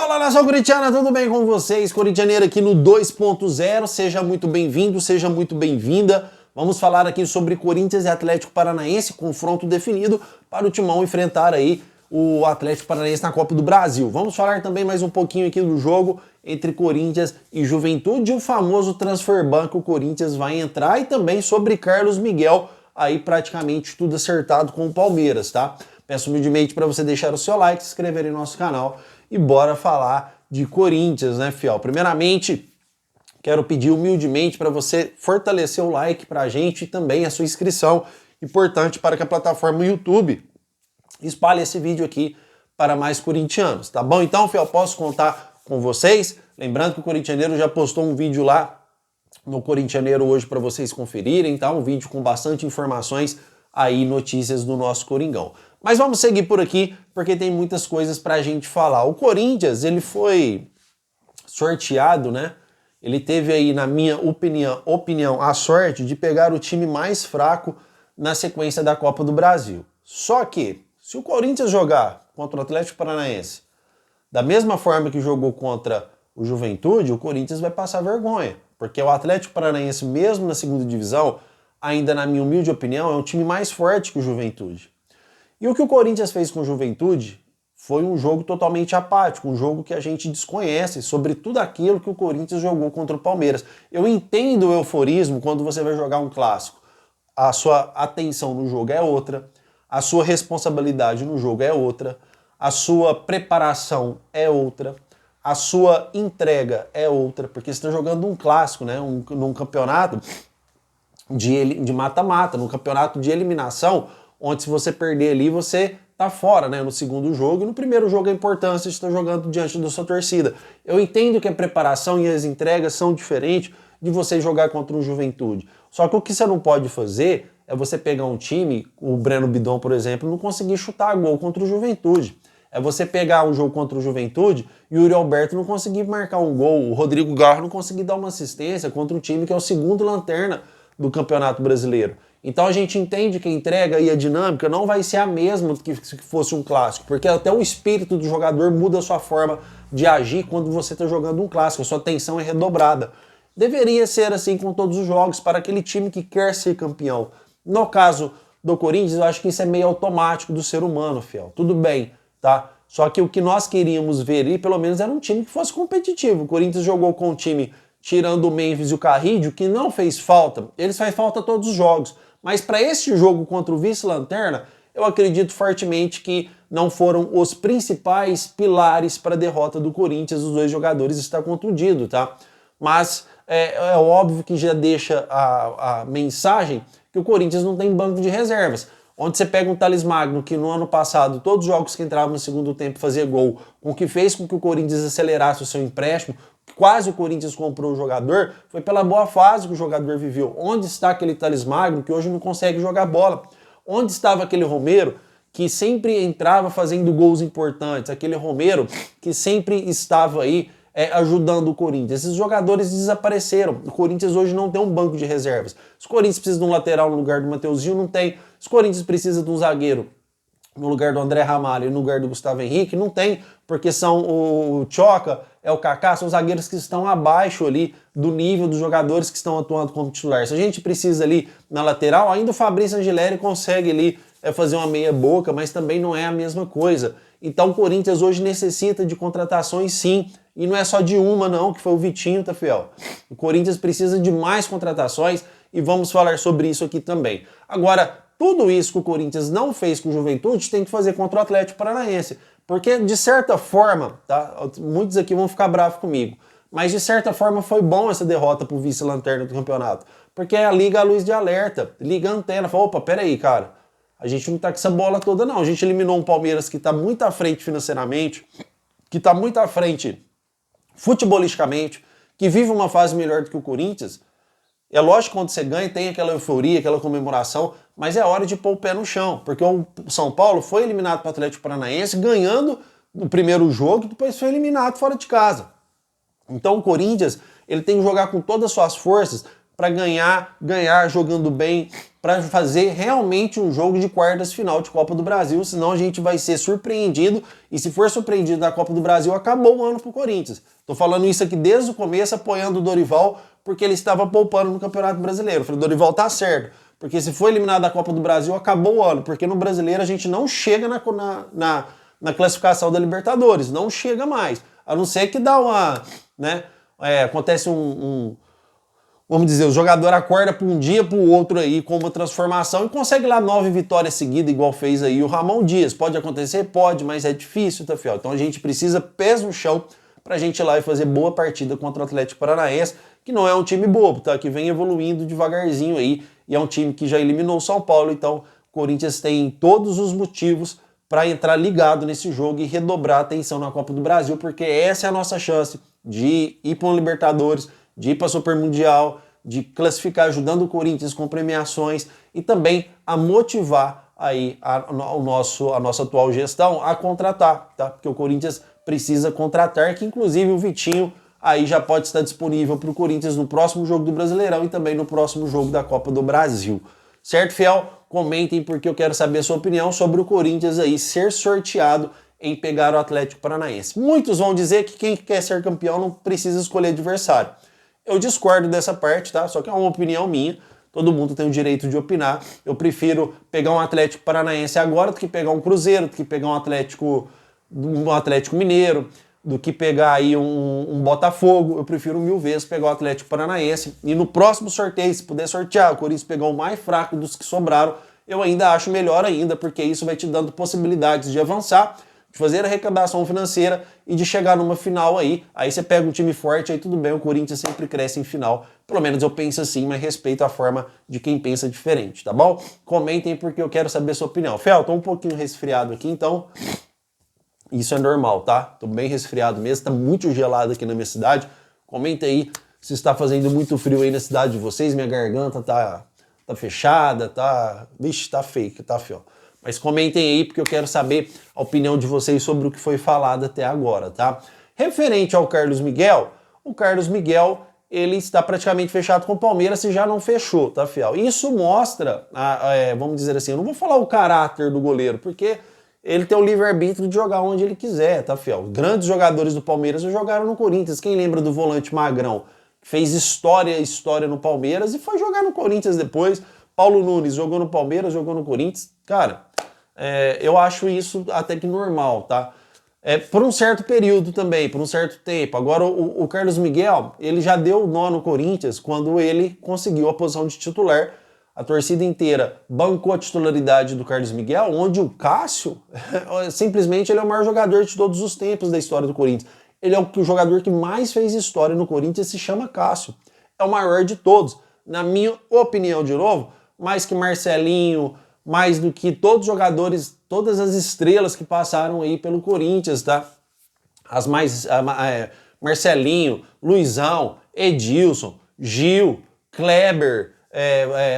Fala, nação corintiana, tudo bem com vocês? Corintianeiro aqui no 2.0, seja muito bem-vindo, seja muito bem-vinda. Vamos falar aqui sobre Corinthians e Atlético Paranaense, confronto definido para o Timão enfrentar aí o Atlético Paranaense na Copa do Brasil. Vamos falar também mais um pouquinho aqui do jogo entre Corinthians e Juventude, o famoso transfer ban que o Corinthians vai entrar, e também sobre Carlos Miguel, aí praticamente tudo acertado com o Palmeiras, tá? Peço humildemente para você deixar o seu like, se inscrever em nosso canal e bora falar de Corinthians, né, fiel? Primeiramente, quero pedir humildemente para você fortalecer o like para a gente e também a sua inscrição, importante para que a plataforma YouTube espalhe esse vídeo aqui para mais corintianos, tá bom? Então, fiel, posso contar com vocês? Lembrando que o Corintianeiro já postou um vídeo lá no Corintianeiro hoje para vocês conferirem, tá? Um vídeo com bastante informações aí, notícias do nosso Coringão. Mas vamos seguir por aqui, porque tem muitas coisas pra gente falar. O Corinthians, ele foi sorteado, né? Ele teve aí, na minha opinião, a sorte de pegar o time mais fraco na sequência da Copa do Brasil. Só que, se o Corinthians jogar contra o Atlético Paranaense da mesma forma que jogou contra o Juventude, o Corinthians vai passar vergonha. Porque o Atlético Paranaense, mesmo na segunda divisão, ainda na minha humilde opinião, é um time mais forte que o Juventude. E o que o Corinthians fez com o Juventude foi um jogo totalmente apático, um jogo que a gente desconhece sobre tudo aquilo que o Corinthians jogou contra o Palmeiras. Eu entendo o euforismo quando você vai jogar um clássico. A sua atenção no jogo é outra, a sua responsabilidade no jogo é outra, a sua preparação é outra, a sua entrega é outra, porque você está jogando um clássico, né? Num campeonato de mata-mata, num campeonato de eliminação, onde se você perder ali, você tá fora, né, no segundo jogo, e no primeiro jogo a importância de estar jogando diante da sua torcida. Eu entendo que a preparação e as entregas são diferentes de você jogar contra um Juventude. Só que o que você não pode fazer é você pegar um time, o Breno Bidon, por exemplo, não conseguir chutar gol contra o Juventude. É você pegar um jogo contra o Juventude e o Yuri Alberto não conseguir marcar um gol, o Rodrigo Garro não conseguir dar uma assistência contra um time que é o segundo lanterna do Campeonato Brasileiro. Então a gente entende que a entrega e a dinâmica não vai ser a mesma que se fosse um clássico, porque até o espírito do jogador muda a sua forma de agir quando você está jogando um clássico, a sua tensão é redobrada. Deveria ser assim com todos os jogos para aquele time que quer ser campeão. No caso do Corinthians, eu acho que isso é meio automático do ser humano, fiel. Tudo bem, tá? Só que o que nós queríamos ver ali, pelo menos, era um time que fosse competitivo. O Corinthians jogou com um time, tirando o Memphis e o Carrídio, que não fez falta. Eles fazem falta todos os jogos. Mas para este jogo contra o vice-lanterna, eu acredito fortemente que não foram os principais pilares para a derrota do Corinthians. Os dois jogadores estão contundidos, tá? Mas é óbvio que já deixa a mensagem que o Corinthians não tem banco de reservas. Onde você pega um Thales Magno, que no ano passado, todos os jogos que entravam no segundo tempo fazia gol, com o que fez com que o Corinthians acelerasse o seu empréstimo, quase o Corinthians comprou o jogador, foi pela boa fase que o jogador viveu. Onde está aquele Thales Magno que hoje não consegue jogar bola? Onde estava aquele Romero que sempre entrava fazendo gols importantes? Aquele Romero que sempre estava aí ajudando o Corinthians. Esses jogadores desapareceram. O Corinthians hoje não tem um banco de reservas. Se o Corinthians precisa de um lateral no lugar do Mateuzinho, não tem. Se o Corinthians precisa de um zagueiro no lugar do André Ramalho e no lugar do Gustavo Henrique, não tem, porque são o Tchoca, o Kaká, são zagueiros que estão abaixo ali do nível dos jogadores que estão atuando como titular. Se a gente precisa ali na lateral, ainda o Fabrício Angeleri consegue ali fazer uma meia boca, mas também não é a mesma coisa. Então o Corinthians hoje necessita de contratações, sim, e não é só de uma não, que foi o Vitinho, tá, fiel? O Corinthians precisa de mais contratações e vamos falar sobre isso aqui também. Agora, tudo isso que o Corinthians não fez com o Juventude tem que fazer contra o Atlético Paranaense. Porque, de certa forma, tá? Muitos aqui vão ficar bravos comigo, mas de certa forma foi bom essa derrota pro vice-lanterna do campeonato. Porque a liga a luz de alerta, liga a antena, fala, opa, peraí, cara, a gente não tá com essa bola toda não. A gente eliminou um Palmeiras que tá muito à frente financeiramente, que tá muito à frente futebolisticamente, que vive uma fase melhor do que o Corinthians. É lógico que quando você ganha tem aquela euforia, aquela comemoração, mas é hora de pôr o pé no chão, porque o São Paulo foi eliminado para o Atlético Paranaense, ganhando no primeiro jogo e depois foi eliminado fora de casa. Então o Corinthians ele tem que jogar com todas as suas forças para ganhar jogando bem, para fazer realmente um jogo de quartas final de Copa do Brasil, senão a gente vai ser surpreendido, e se for surpreendido na Copa do Brasil, acabou o ano pro Corinthians. Tô falando isso aqui desde o começo, apoiando o Dorival, porque ele estava poupando no Campeonato Brasileiro. Eu falei, Dorival tá certo, porque se for eliminado da Copa do Brasil, acabou o ano, porque no Brasileiro a gente não chega na classificação da Libertadores, não chega mais, a não ser que dá uma, né, acontece vamos dizer, o jogador acorda para um dia para o outro aí com uma transformação e consegue lá 9 vitórias seguidas, igual fez aí o Ramon Dias. Pode acontecer? Pode, mas é difícil, tá, fiel? Então a gente precisa pés no chão para a gente ir lá e fazer boa partida contra o Atlético Paranaense, que não é um time bobo, tá? Que vem evoluindo devagarzinho aí, e é um time que já eliminou o São Paulo, então o Corinthians tem todos os motivos para entrar ligado nesse jogo e redobrar a atenção na Copa do Brasil, porque essa é a nossa chance de ir para o Libertadores, de ir para a Super Mundial, de classificar ajudando o Corinthians com premiações e também a motivar aí a nossa atual gestão a contratar, tá? Porque o Corinthians precisa contratar, que inclusive o Vitinho aí já pode estar disponível para o Corinthians no próximo jogo do Brasileirão e também no próximo jogo da Copa do Brasil. Certo, fiel? Comentem porque eu quero saber a sua opinião sobre o Corinthians aí ser sorteado em pegar o Atlético Paranaense. Muitos vão dizer que quem quer ser campeão não precisa escolher adversário. Eu discordo dessa parte, tá? Só que é uma opinião minha. Todo mundo tem o direito de opinar. Eu prefiro pegar um Atlético Paranaense agora do que pegar um Cruzeiro, do que pegar um Atlético Mineiro, do que pegar aí um Botafogo. Eu prefiro 1000 vezes pegar o Atlético Paranaense. E no próximo sorteio, se puder sortear, o Corinthians pegar o mais fraco dos que sobraram, eu ainda acho melhor ainda, porque isso vai te dando possibilidades de avançar, de fazer arrecadação financeira e de chegar numa final aí. Aí você pega um time forte, aí tudo bem, o Corinthians sempre cresce em final. Pelo menos eu penso assim, mas respeito a forma de quem pensa diferente, tá bom? Comentem porque eu quero saber a sua opinião. Fel, tô um pouquinho resfriado aqui, então isso é normal, tá? Tô bem resfriado mesmo, tá muito gelado aqui na minha cidade. Comenta aí se está fazendo muito frio aí na cidade de vocês. Minha garganta tá fechada, tá... Vixe, tá fake, tá, Fel? Mas comentem aí porque eu quero saber a opinião de vocês sobre o que foi falado até agora, tá? Referente ao Carlos Miguel, o Carlos Miguel, ele está praticamente fechado com o Palmeiras, se já não fechou, tá, fiel? Isso mostra, vamos dizer assim, eu não vou falar o caráter do goleiro, porque ele tem o livre-arbítrio de jogar onde ele quiser, tá, fiel? Grandes jogadores do Palmeiras já jogaram no Corinthians. Quem lembra do volante Magrão? Fez história no Palmeiras e foi jogar no Corinthians depois. Paulo Nunes jogou no Palmeiras, jogou no Corinthians. Cara, eu acho isso até que normal, tá? Por um certo período também, por um certo tempo. Agora, o Carlos Miguel, ele já deu nó no Corinthians quando ele conseguiu a posição de titular. A torcida inteira bancou a titularidade do Carlos Miguel, onde o Cássio, simplesmente, ele é o maior jogador de todos os tempos da história do Corinthians. Ele é o jogador que mais fez história no Corinthians, se chama Cássio. É o maior de todos. Na minha opinião, de novo, mais que Marcelinho, mais do que todos os jogadores, todas as estrelas que passaram aí pelo Corinthians, tá? Marcelinho, Luizão, Edilson, Gil, Kleber,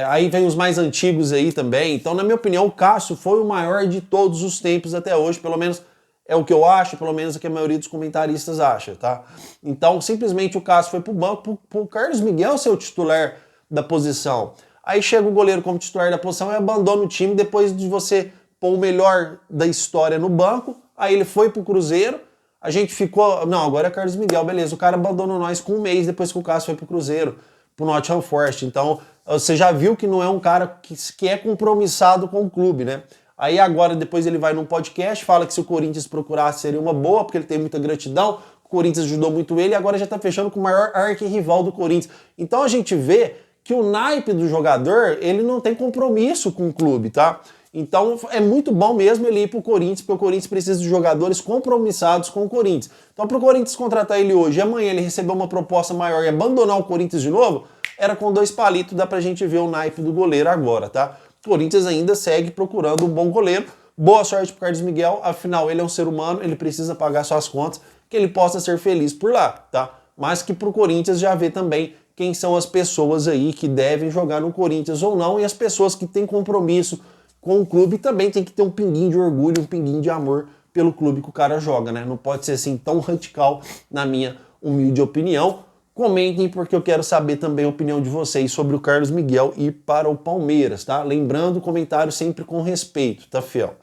aí vem os mais antigos aí também. Então, na minha opinião, o Cássio foi o maior de todos os tempos até hoje, pelo menos é o que eu acho, pelo menos é o que a maioria dos comentaristas acha, tá? Então, simplesmente o Cássio foi pro banco, pro Carlos Miguel ser o titular da posição. Aí chega o goleiro como titular da posição e abandona o time depois de você pôr o melhor da história no banco. Aí ele foi pro Cruzeiro, a gente ficou... Não, agora é Carlos Miguel, beleza. O cara abandonou nós com um mês depois que o Cássio foi pro Cruzeiro, pro Nottingham Forest. Então, você já viu que não é um cara que é compromissado com o clube, né? Aí agora, depois ele vai num podcast, fala que se o Corinthians procurasse seria uma boa, porque ele tem muita gratidão, o Corinthians ajudou muito ele e agora já tá fechando com o maior arquirrival do Corinthians. Então a gente vê que o naipe do jogador, ele não tem compromisso com o clube, tá? Então é muito bom mesmo ele ir pro Corinthians, porque o Corinthians precisa de jogadores compromissados com o Corinthians. Então pro Corinthians contratar ele hoje e amanhã ele receber uma proposta maior e abandonar o Corinthians de novo, era com 2 palitos, dá pra gente ver o naipe do goleiro agora, tá? O Corinthians ainda segue procurando um bom goleiro. Boa sorte pro Carlos Miguel, afinal ele é um ser humano, ele precisa pagar suas contas, que ele possa ser feliz por lá, tá? Mas que pro Corinthians já vê também quem são as pessoas aí que devem jogar no Corinthians ou não, e as pessoas que têm compromisso com o clube também tem que ter um pinguinho de orgulho, um pinguinho de amor pelo clube que o cara joga, né? Não pode ser assim tão radical, na minha humilde opinião. Comentem, porque eu quero saber também a opinião de vocês sobre o Carlos Miguel ir para o Palmeiras, tá? Lembrando, comentário sempre com respeito, tá, fiel?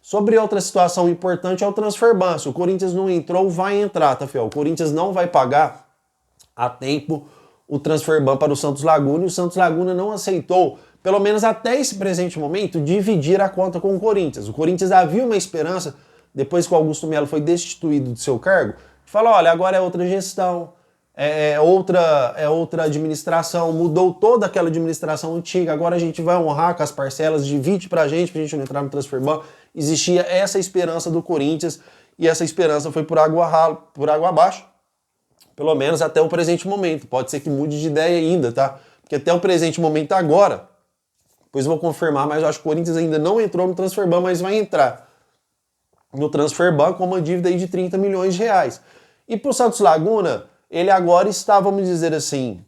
Sobre outra situação importante é o transferban. Se o Corinthians não entrou, vai entrar, tá, fiel? O Corinthians não vai pagar a tempo o transferban para o Santos Laguna, e o Santos Laguna não aceitou, pelo menos até esse presente momento, dividir a conta com o Corinthians. O Corinthians havia uma esperança, depois que o Augusto Melo foi destituído do seu cargo, de falar, olha, agora é outra gestão, é outra administração, mudou toda aquela administração antiga, agora a gente vai honrar com as parcelas, divide pra gente não entrar no transferban. Existia essa esperança do Corinthians, e essa esperança foi por água abaixo, pelo menos até o presente momento. Pode ser que mude de ideia ainda, tá? Porque até o presente momento agora, depois eu vou confirmar, mas eu acho que o Corinthians ainda não entrou no transferban, mas vai entrar no transferban com uma dívida aí de 30 milhões de reais. E pro Santos Laguna, ele agora está, vamos dizer assim,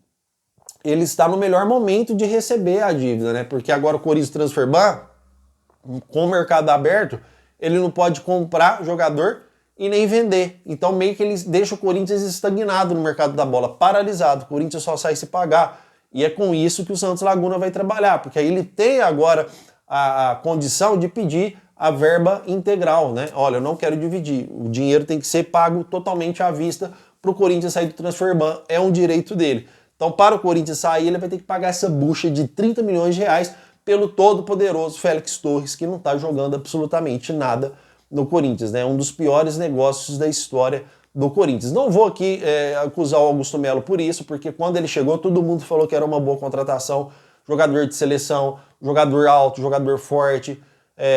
ele está no melhor momento de receber a dívida, né? Porque agora o Corinthians transferban, com o mercado aberto, ele não pode comprar jogador e nem vender. Então meio que ele deixa o Corinthians estagnado no mercado da bola, paralisado. O Corinthians só sai se pagar. E é com isso que o Santos Laguna vai trabalhar, porque aí ele tem agora a condição de pedir a verba integral, né? Olha, eu não quero dividir, o dinheiro tem que ser pago totalmente à vista para o Corinthians sair do transferban, é um direito dele. Então, para o Corinthians sair, ele vai ter que pagar essa bucha de 30 milhões de reais pelo todo-poderoso Félix Torres, que não está jogando absolutamente nada no Corinthians, né? Um dos piores negócios da história do Corinthians. Não vou aqui acusar o Augusto Melo por isso, porque quando ele chegou, todo mundo falou que era uma boa contratação, jogador de seleção, jogador alto, jogador forte,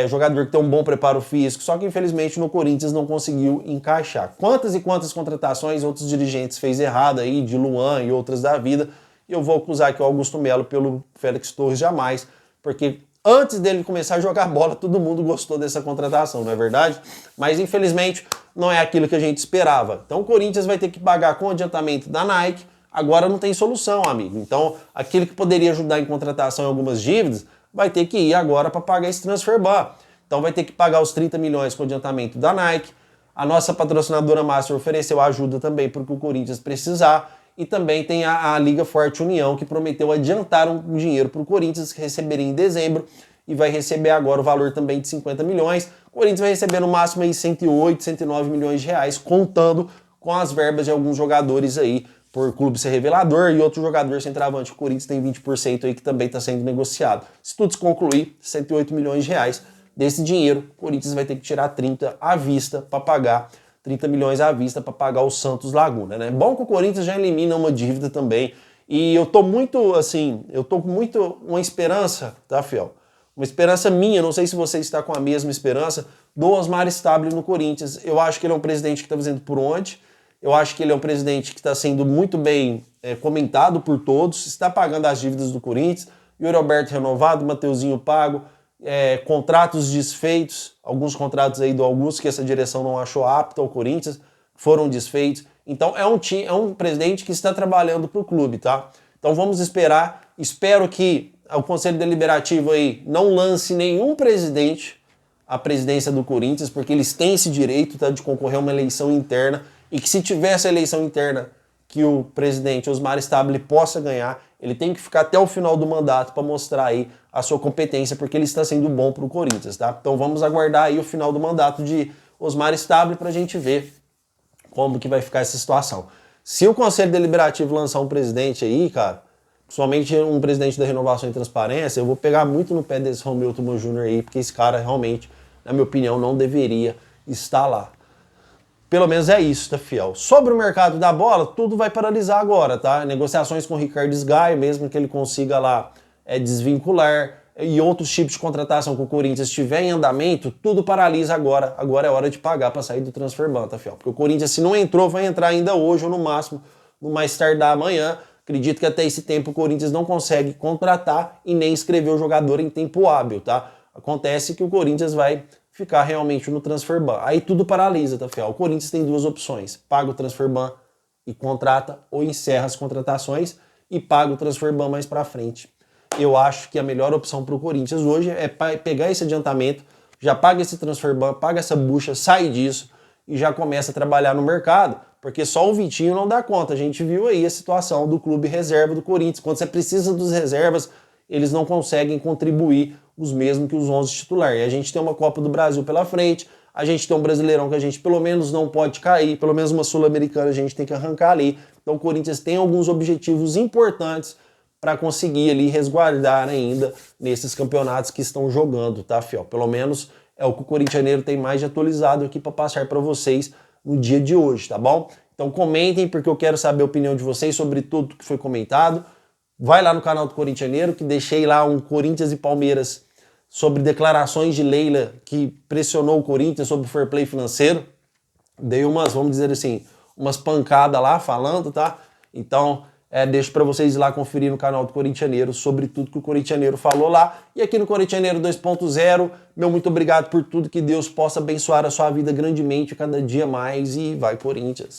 jogador que tem um bom preparo físico, só que infelizmente no Corinthians não conseguiu encaixar. Quantas e quantas contratações outros dirigentes fez errado aí, de Luan e outras da vida, e eu vou acusar aqui o Augusto Melo pelo Félix Torres jamais, porque antes dele começar a jogar bola, todo mundo gostou dessa contratação, não é verdade? Mas infelizmente não é aquilo que a gente esperava. Então o Corinthians vai ter que pagar com o adiantamento da Nike, agora não tem solução, amigo. Então aquele que poderia ajudar em contratação em algumas dívidas, vai ter que ir agora para pagar esse transferban. Então vai ter que pagar os 30 milhões com o adiantamento da Nike. A nossa patrocinadora Master ofereceu ajuda também para o que o Corinthians precisar. E também tem a Liga Forte União, que prometeu adiantar um dinheiro para o Corinthians, que receberia em dezembro, e vai receber agora o valor também de 50 milhões. O Corinthians vai receber no máximo aí 108, 109 milhões de reais, contando com as verbas de alguns jogadores aí, por clube ser revelador, e outro jogador centroavante, o Corinthians tem 20% aí que também está sendo negociado. Se tudo se concluir, 108 milhões de reais desse dinheiro, o Corinthians vai ter que tirar 30 à vista para pagar, 30 milhões à vista para pagar o Santos Laguna, né? Bom que o Corinthians já elimina uma dívida também, e eu tô muito, assim, uma esperança, tá, fiel? Uma esperança minha, não sei se você está com a mesma esperança, do Osmar Stabile no Corinthians. Eu acho que ele é um presidente que está fazendo por onde, eu acho que ele é um presidente que está sendo muito bem comentado por todos, está pagando as dívidas do Corinthians, Yuri Alberto renovado, Mateuzinho pago, contratos desfeitos, alguns contratos aí do Augusto que essa direção não achou apto ao Corinthians, foram desfeitos. Então é um presidente que está trabalhando para o clube, tá? Então vamos esperar, espero que o Conselho Deliberativo aí não lance nenhum presidente à presidência do Corinthians, porque eles têm esse direito, tá, de concorrer a uma eleição interna, e que se tiver essa eleição interna que o presidente Osmar Stabile possa ganhar, ele tem que ficar até o final do mandato para mostrar aí a sua competência, porque ele está sendo bom para o Corinthians, tá? Então vamos aguardar aí o final do mandato de Osmar Stabile para a gente ver como que vai ficar essa situação. Se o Conselho Deliberativo lançar um presidente aí, cara, principalmente um presidente da Renovação e Transparência, eu vou pegar muito no pé desse Romeu Tuma Júnior aí, porque esse cara realmente, na minha opinião, não deveria estar lá. Pelo menos é isso, tá, fiel? Sobre o mercado da bola, tudo vai paralisar agora, tá? Negociações com o Ricardo Sky, mesmo que ele consiga lá desvincular, e outros tipos de contratação que o Corinthians estiver em andamento, tudo paralisa agora. Agora é hora de pagar para sair do transferban, tá, fiel? Porque o Corinthians, se não entrou, vai entrar ainda hoje ou no máximo, no mais tardar amanhã. Acredito que até esse tempo o Corinthians não consegue contratar e nem inscrever o jogador em tempo hábil, tá? Acontece que o Corinthians vai ficar realmente no transferban. Aí tudo paralisa, tá, fiel? O Corinthians tem duas opções: paga o transferban e contrata, ou encerra as contratações e paga o transferban mais pra frente. Eu acho que a melhor opção pro Corinthians hoje é pegar esse adiantamento, já paga esse transferban, paga essa bucha, sai disso e já começa a trabalhar no mercado, porque só o Vitinho não dá conta. A gente viu aí a situação do clube reserva do Corinthians. Quando você precisa dos reservas, eles não conseguem contribuir os mesmos que os 11 titulares. E a gente tem uma Copa do Brasil pela frente, a gente tem um Brasileirão que a gente pelo menos não pode cair, pelo menos uma Sul-Americana a gente tem que arrancar ali. Então o Corinthians tem alguns objetivos importantes para conseguir ali resguardar ainda nesses campeonatos que estão jogando, tá, fiel? Pelo menos é o que o corintianeiro tem mais de atualizado aqui para passar para vocês no dia de hoje, tá bom? Então comentem, porque eu quero saber a opinião de vocês sobre tudo que foi comentado. Vai lá no canal do Corintianeiro, que deixei lá um Corinthians e Palmeiras sobre declarações de Leila que pressionou o Corinthians sobre o fair play financeiro. Dei umas, vamos dizer assim, umas pancadas lá falando, tá? Então, deixo para vocês ir lá conferir no canal do Corintianeiro sobre tudo que o Corintianeiro falou lá. E aqui no Corintianeiro 2.0, meu muito obrigado por tudo, que Deus possa abençoar a sua vida grandemente cada dia mais e vai Corinthians!